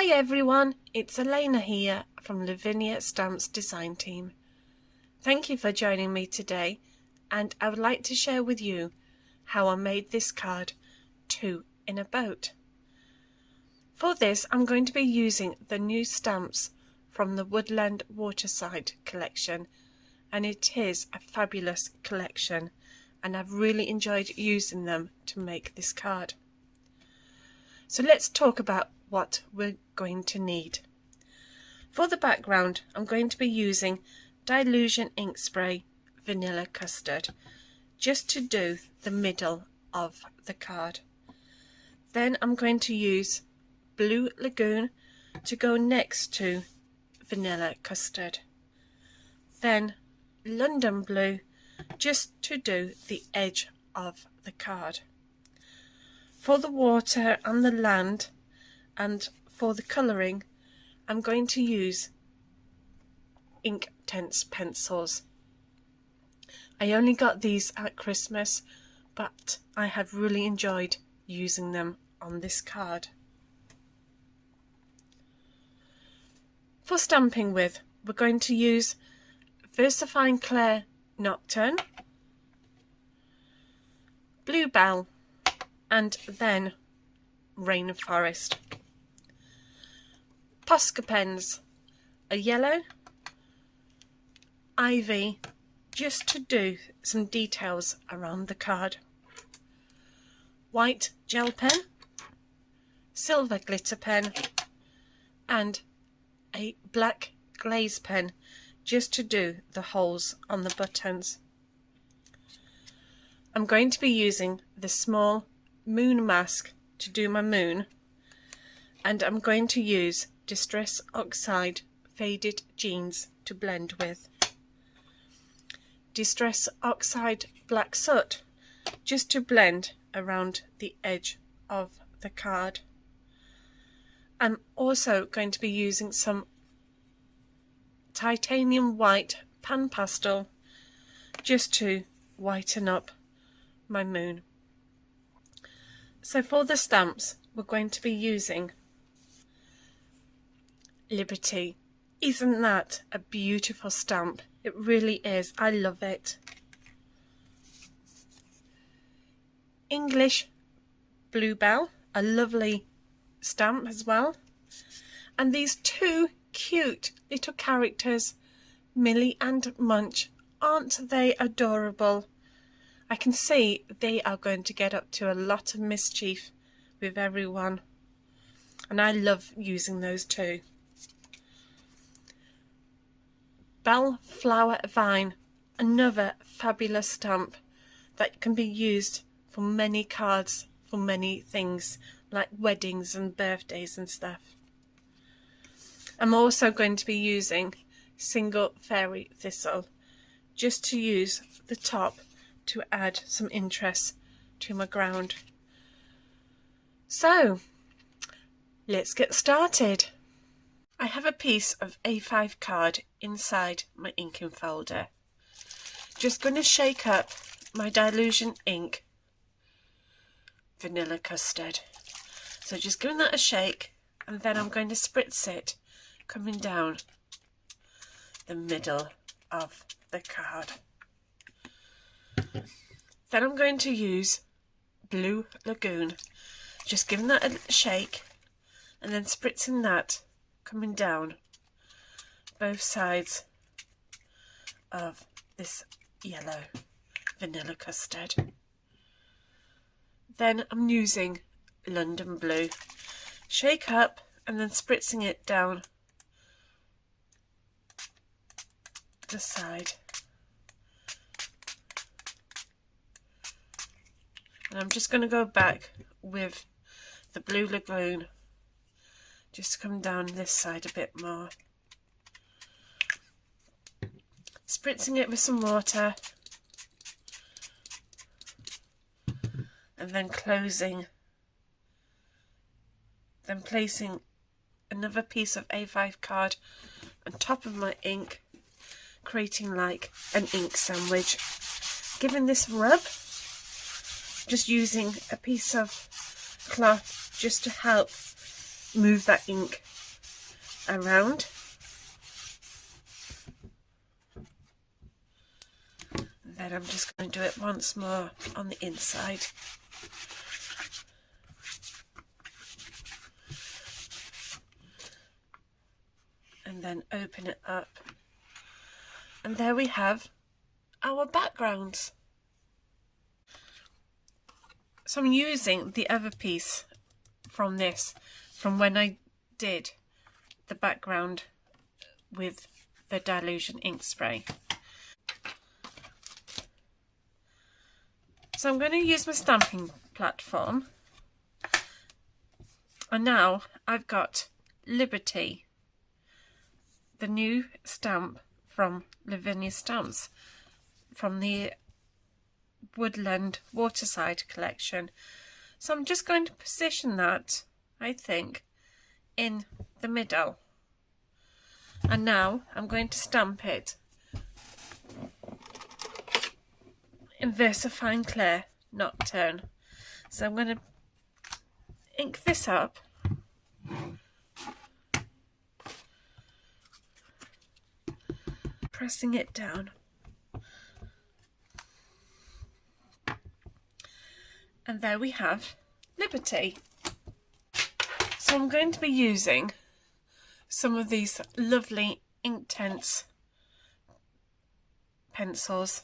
Hi everyone, it's Eleana here from Lavinia Stamps Design Team. Thank you for joining me today, and I would like to share with you how I made this card, Two in a Boat. For this I'm going to be using the new stamps from the Woodland Waterside collection, and it is a fabulous collection and I've really enjoyed using them to make this card. So let's talk about what we're going to need. For the background, I'm going to be using Dilution Ink Spray Vanilla Custard just to do the middle of the card. Then I'm going to use Blue Lagoon to go next to Vanilla Custard. Then London Blue just to do the edge of the card. For the water and the land and for the colouring, I'm going to use Inktense pencils. I only got these at Christmas, but I have really enjoyed using them on this card. For stamping with, we're going to use VersaFine Clair Nocturne, Bluebell, and then Rainforest. Posca pens, a yellow, ivy, just to do some details around the card. White gel pen, silver glitter pen, and a black glaze pen just to do the holes on the buttons. I'm going to be using the small moon mask to do my moon, and I'm going to use Distress Oxide Faded Jeans to blend with. Distress Oxide Black Soot just to blend around the edge of the card. I'm also going to be using some Titanium White Pan Pastel just to whiten up my moon. So for the stamps, we're going to be using Liberty. Isn't that a beautiful stamp? It really is. I love it. English Bluebell, a lovely stamp as well. And these two cute little characters, Millie and Munch, aren't they adorable? I can see they are going to get up to a lot of mischief with everyone, and I love using those two. Bellflower Vine, another fabulous stamp that can be used for many cards, for many things like weddings and birthdays and stuff. I'm also going to be using Single Fairy Thistle just to use the top to add some interest to my ground. So let's get started. I have a piece of A5 card inside my inking folder. Just going to shake up my Dilution Ink Vanilla Custard. So just giving that a shake, and then I'm going to spritz it coming down the middle of the card. Then I'm going to use Blue Lagoon, just giving that a shake and then spritzing that coming down both sides of this yellow vanilla custard. Then I'm using London Blue, shake up and then spritzing it down the side. And I'm just going to go back with the Blue Lagoon just to come down this side a bit more. Spritzing it with some water and then closing, then placing another piece of A5 card on top of my ink, creating like an ink sandwich. Giving this rub, just using a piece of cloth just to help move that ink around. And then I'm just going to do it once more on the inside. And then open it up. And there we have our backgrounds. So I'm using the other piece from when I did the background with the Dilution ink spray. So I'm going to use my stamping platform. And now I've got Liberty, the new stamp from Lavinia Stamps, from the Woodland Waterside collection. So I'm just going to position that, I think, in the middle. And now I'm going to stamp it in VersaFine Clear Nocturne. So I'm going to ink this up. Pressing it down. And there we have Liberty. So I'm going to be using some of these lovely Inktense pencils.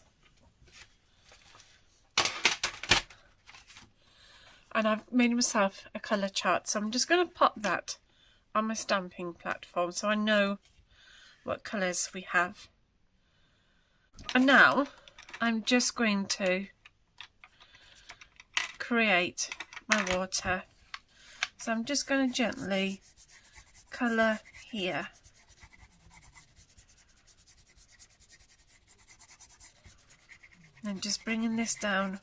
And I've made myself a colour chart, so I'm just going to pop that on my stamping platform so I know what colours we have. And now I'm just going to create my water. So I'm just going to gently colour here. And just bringing this down.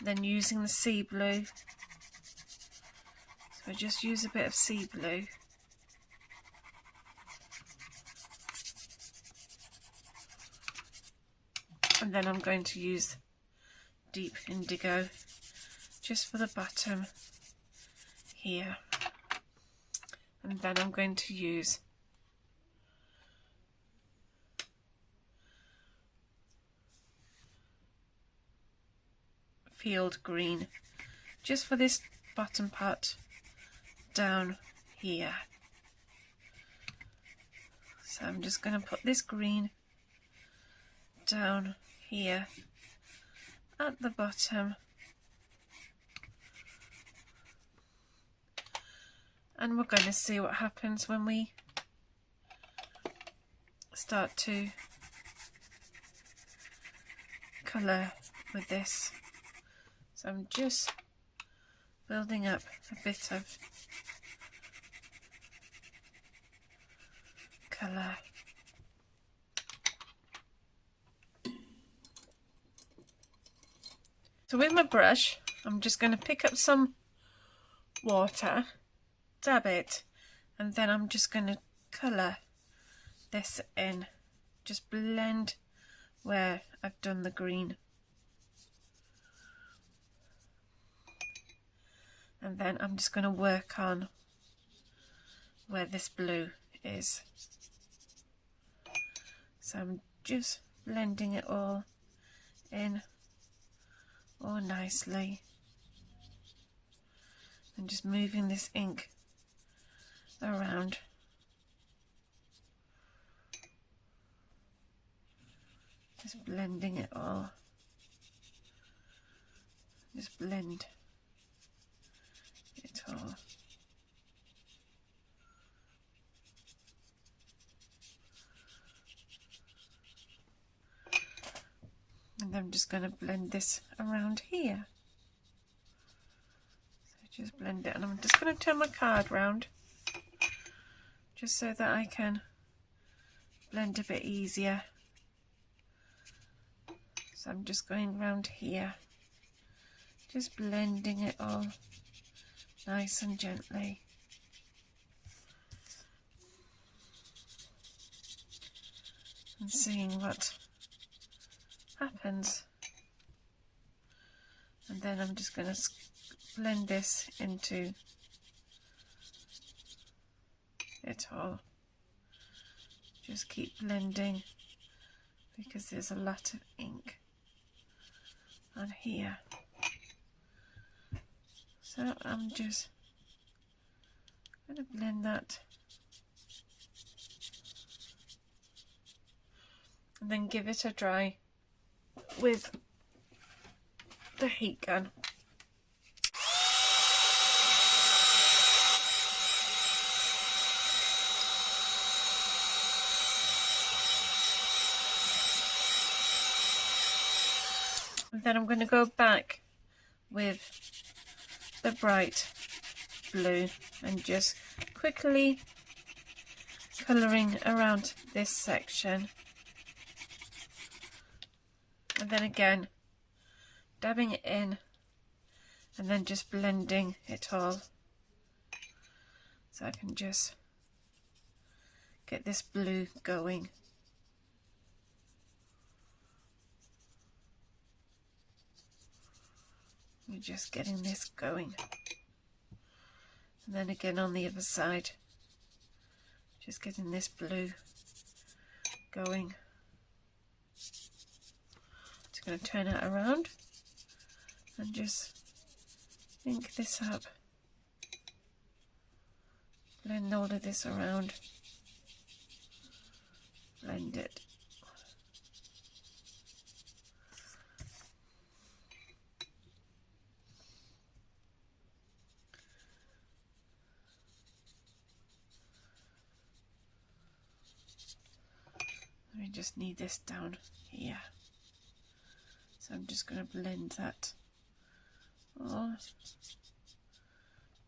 Then using the sea blue. So I just use a bit of sea blue. And then I'm going to use deep indigo just for the bottom here. And then I'm going to use field green just for this bottom part down here. So I'm just going to put this green down here at the bottom, and we're going to see what happens when we start to colour with this. So I'm just building up a bit of colour. So with my brush, I'm just going to pick up some water, dab it, and then I'm just going to colour this in. Just blend where I've done the green. And then I'm just going to work on where this blue is. So I'm just blending it all in. Oh, nicely, and just moving this ink around. Just blending it all. Just blend it all. And I'm just going to blend this around here. So just blend it, and I'm just going to turn my card round just so that I can blend a bit easier. So I'm just going around here, just blending it all nice and gently. And seeing what happens. And then I'm just going to blend this into it all. Just keep blending because there's a lot of ink on here. So I'm just going to blend that and then give it a dry with the heat gun. And then I'm going to go back with the bright blue and just quickly colouring around this section, and then again dabbing it in and then just blending it all, so I can just get this blue going. We're just getting this going, and then again on the other side, just getting this blue going. Just going to turn it around and just ink this up, blend all of this around, blend it. We just need this down here, so I'm just going to blend that all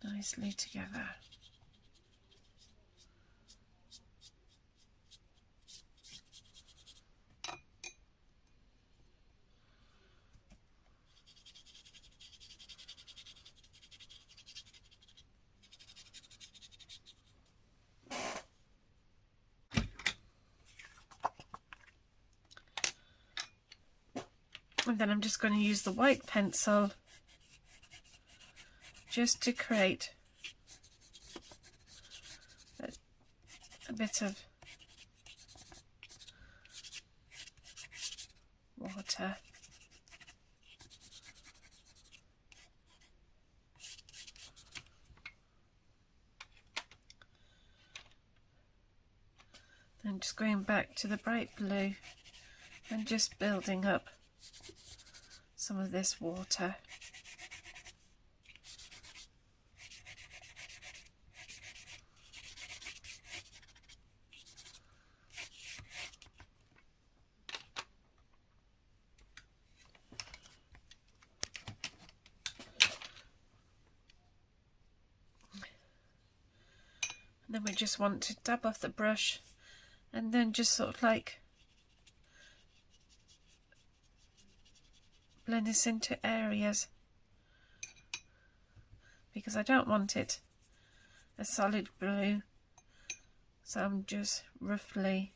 nicely together. And then I'm just going to use the white pencil just to create a bit of water. I'm just going back to the bright blue and just building up some of this water. And then we just want to dab off the brush and then just sort of like blend this into areas, because I don't want it a solid blue, so I'm just roughly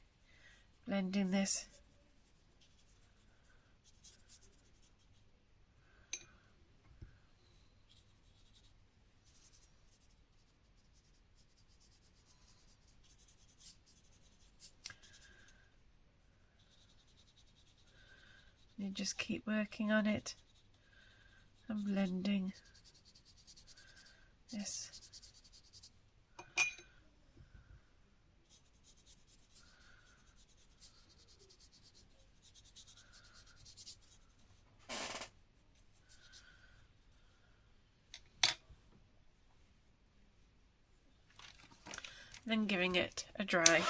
blending this. You just keep working on it and blending this. Then giving it a dry.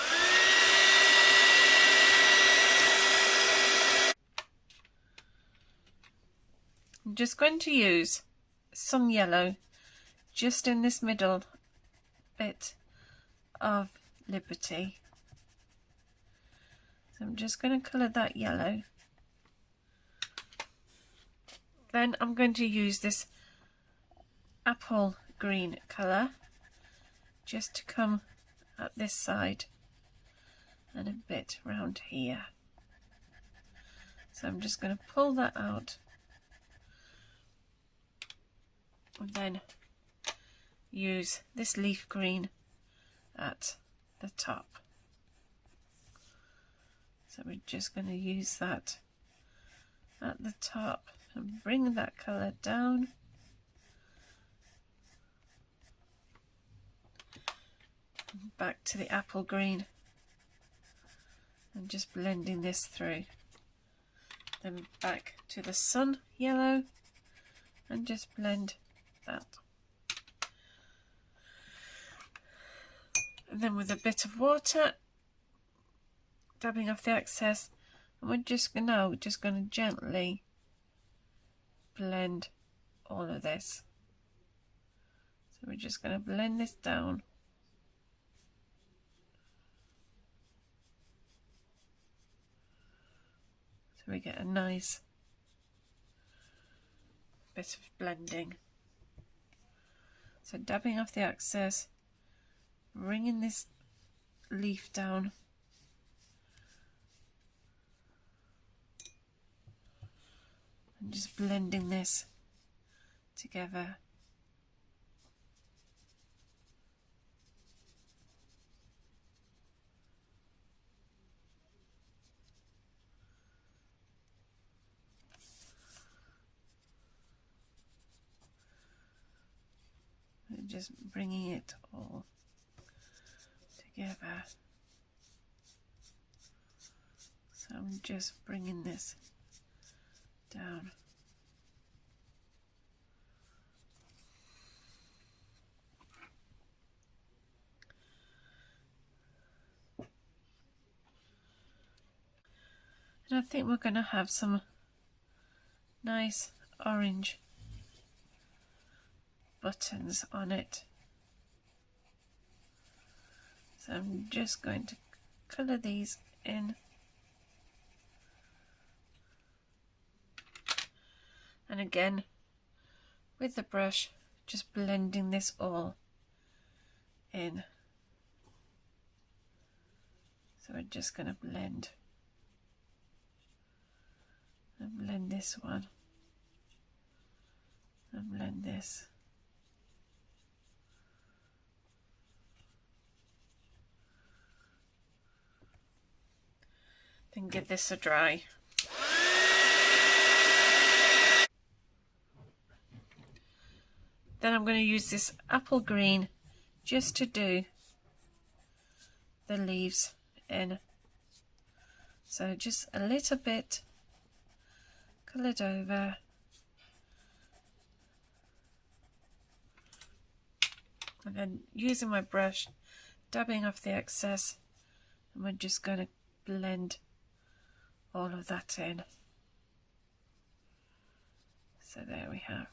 I'm just going to use some yellow just in this middle bit of Liberty. So I'm just going to colour that yellow. Then I'm going to use this apple green colour just to come at this side and a bit round here. So I'm just going to pull that out and then use this leaf green at the top. So we're just going to use that at the top and bring that colour down. Back to the apple green and just blending this through. Then back to the sun yellow and just blend that. And then with a bit of water, dabbing off the excess, and we're just going to gently blend all of this. So we're just going to blend this down. So we get a nice bit of blending. So dabbing off the excess, bringing this leaf down, and just blending this together. And just bringing it all together. So I'm just bringing this down. And I think we're going to have some nice orange buttons on it. So I'm just going to colour these in. And again, with the brush, just blending this all in. So we're just going to blend. And blend this one. And blend this. Then give this a dry. Then I'm going to use this apple green just to do the leaves in. So just a little bit coloured over. And then using my brush, dabbing off the excess, and we're just going to blend all of that in. So there we have.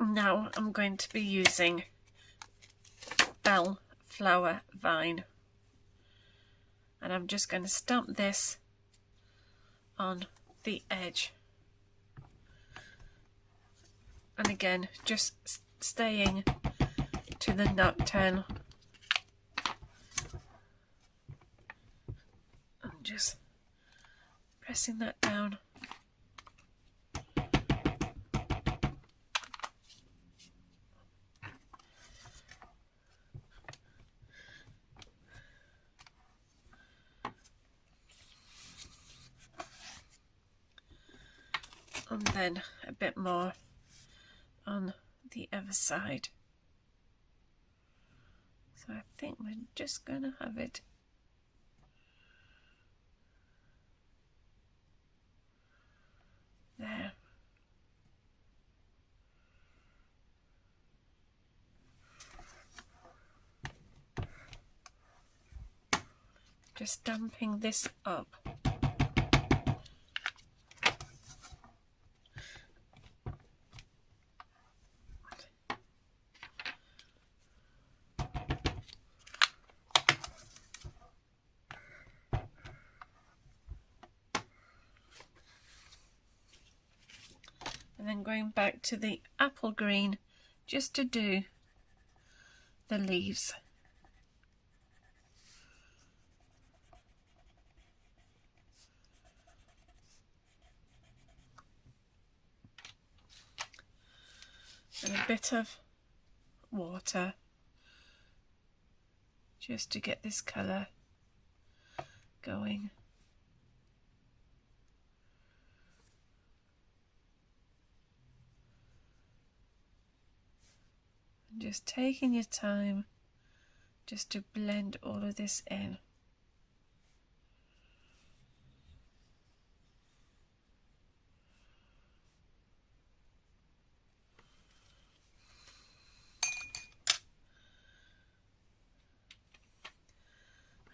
Now I'm going to be using Bell Flower Vine, and I'm just going to stamp this on the edge, and again just staying to the nocturne and just pressing that down. and then a bit more on the other side. So I think we're just going to have it there. Just damping this up. And then going back to the apple green just to do the leaves. And a bit of water just to get this colour going. And just taking your time just to blend all of this in.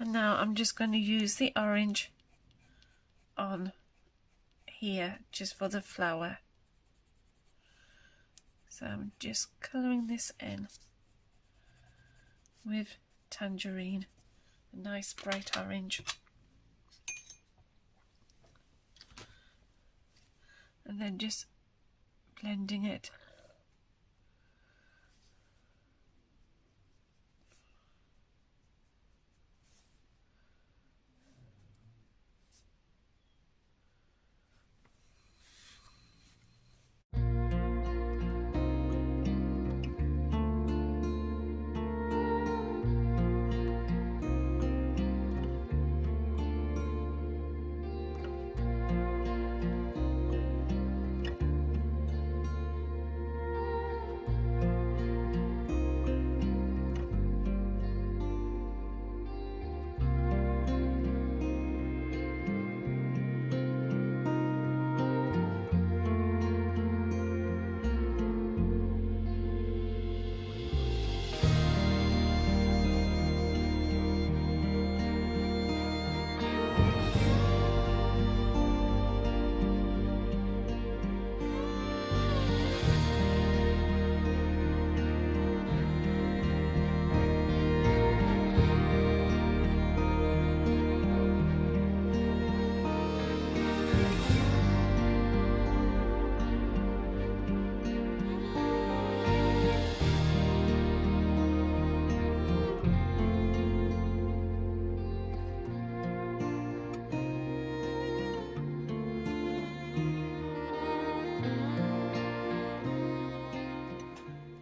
And now I'm just going to use the orange on here just for the flower. So I'm just colouring this in with tangerine, a nice bright orange. And then just blending it.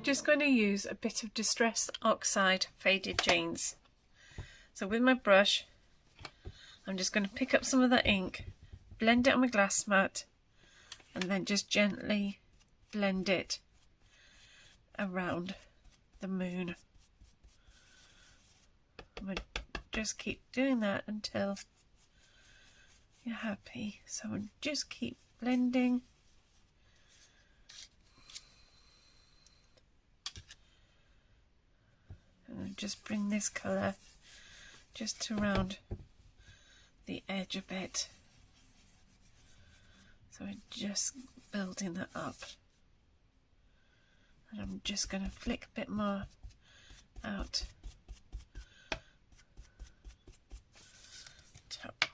Just going to use a bit of Distress Oxide Faded Jeans. So with my brush, I'm just going to pick up some of that ink, blend it on my glass mat, and then just gently blend it around the moon. I'm going to just keep doing that until you're happy. So I'll just keep blending. And just bring this colour just around the edge a bit. So we're just building that up. And I'm just going to flick a bit more out. Top.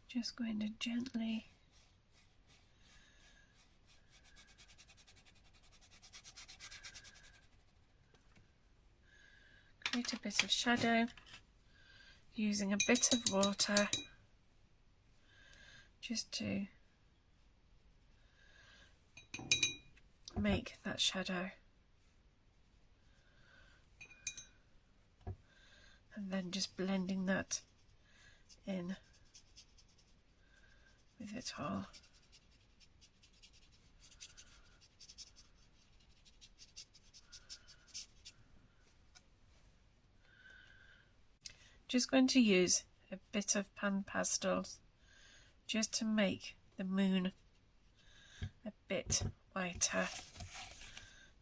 Just going to gently little bit of shadow, using a bit of water just to make that shadow, and then just blending that in with it all. Just going to use a bit of pan pastels just to make the moon a bit whiter.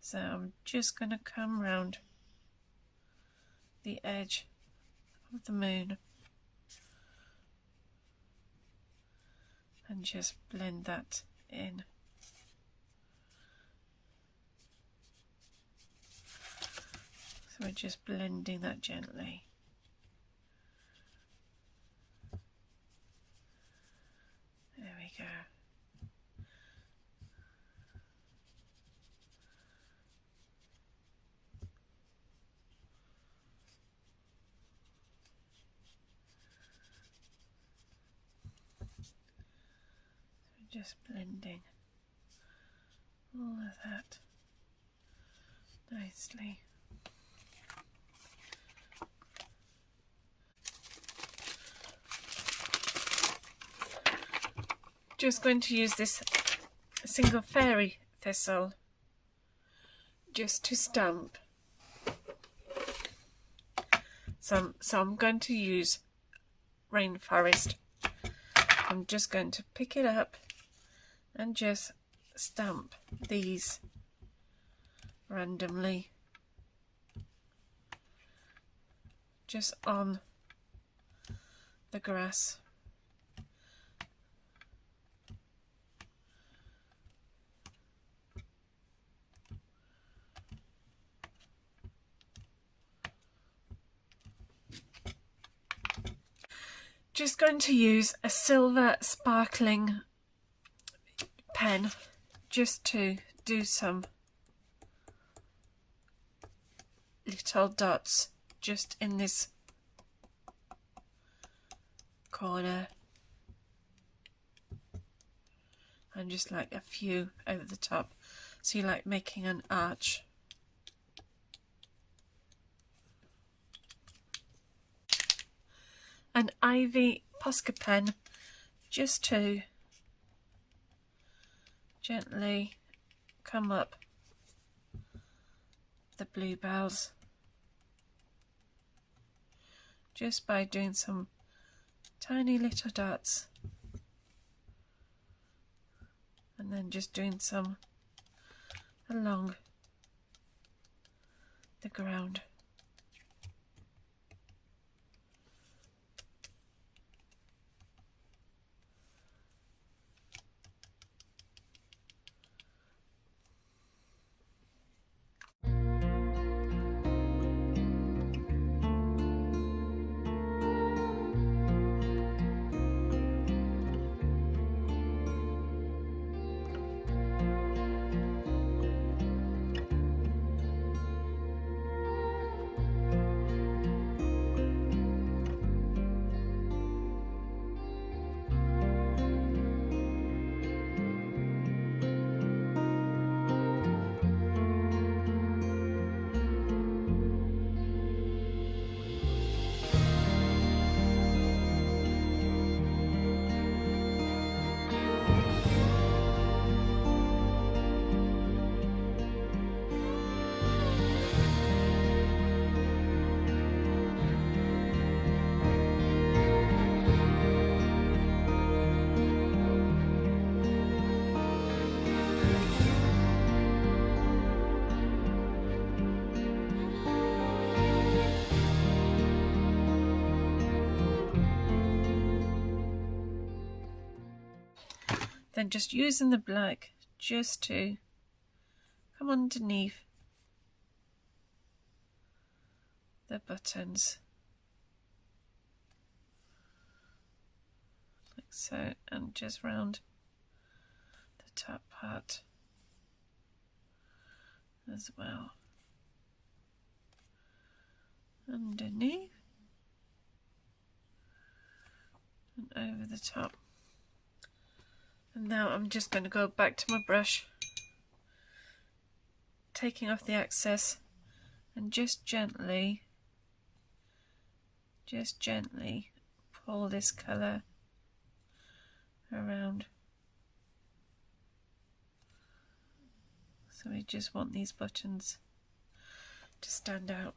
So I'm just going to come round the edge of the moon and just blend that in. So we're just blending that gently. There we go. So just blending all of that nicely. Just going to use this single fairy thistle just to stamp. So I'm going to use rainforest. I'm just going to pick it up and just stamp these randomly just on the grass. Just going to use a silver sparkling pen just to do some little dots just in this corner, and just like a few over the top, so you like making an arch. An ivy Posca pen just to gently come up the bluebells just by doing some tiny little dots, and then just doing some along the ground. Then just using the black just to come underneath the buttons like so, and just round the top part as well. underneath and over the top. And now I'm just going to go back to my brush, taking off the excess, and just gently pull this colour around. So we just want these buttons to stand out.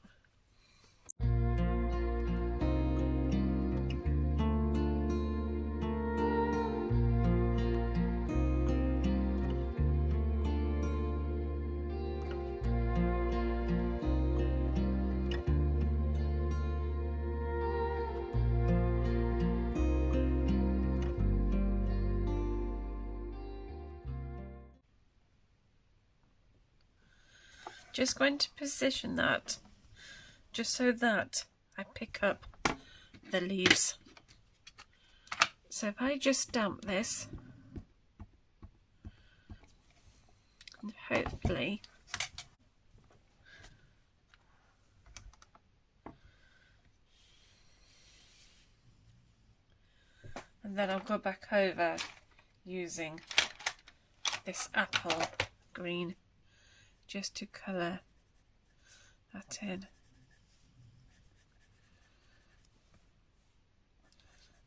Just going to position that just so that I pick up the leaves. So if I just stamp this, and hopefully and then I'll go back over using this apple green just to colour that in.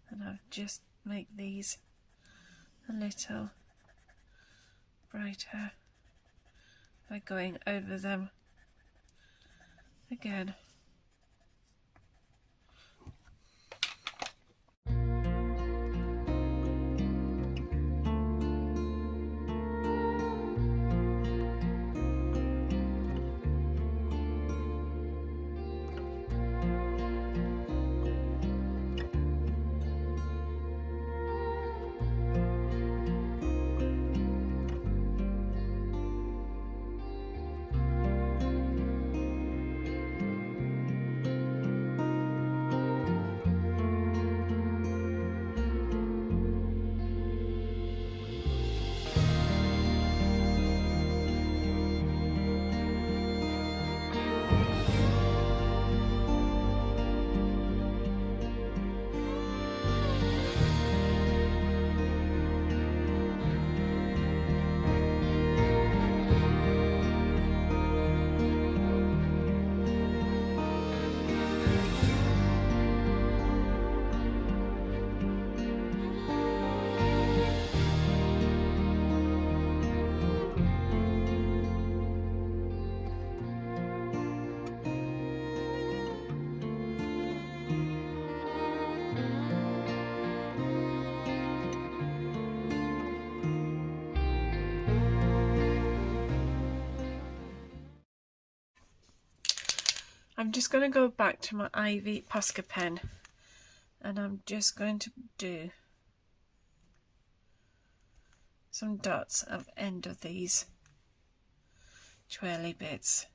And I'll just make these a little brighter by going over them again. I'm just going to go back to my Ivy Posca pen and I'm just going to do some dots at the end of these twirly bits.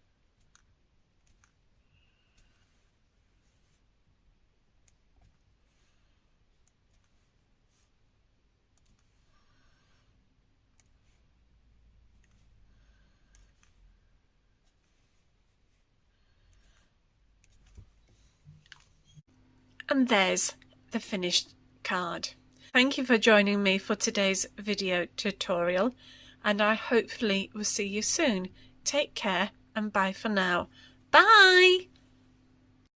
And there's the finished card. Thank you for joining me for today's video tutorial, and I hopefully will see you soon. Take care and bye for now. Bye!